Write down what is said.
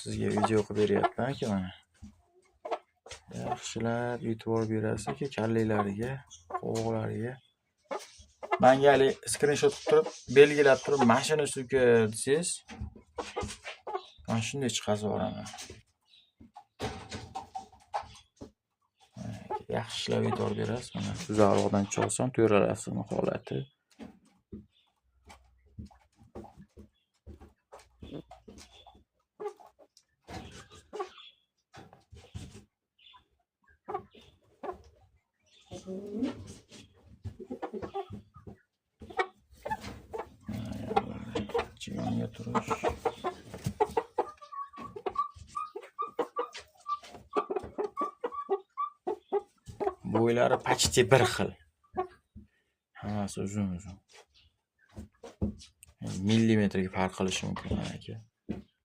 Sizga video qilib beryapman aka mana. Yaxshilab e'tibor berasiz aka kallelariga, qovoqlariga. Menga hali skrinshot turib, belgilab turib, mashina uka desangiz, mana shunday chiqazib yuboraman. Yaxshilab e'tibor berasiz. Mana uzoqroqdan chiqsam, ko'rasizmi holati. Chiganga turish. Bo'ylari почти bir xil. Hammasi uzun. Millimetrga farq qilishi mumkin aka.